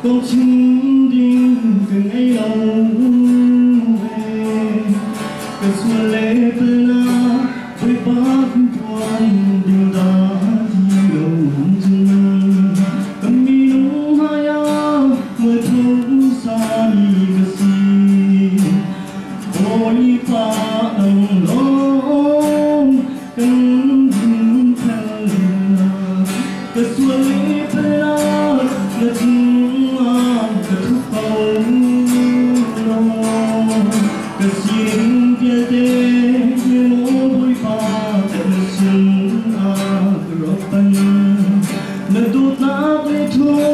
con chim đinh từ ngày lâu về cái xuân lễ na với bát quan đình đã đi lâu dừng cầm mi nung haya mưa thấu xa đi cái gì ôi pha đồng lông cánh đình thơ cái xuân lễ na ngất cái thúc cầu cái xin kia tê như bụi pha cái xin cái rộp bần nó đút nát lấy thôi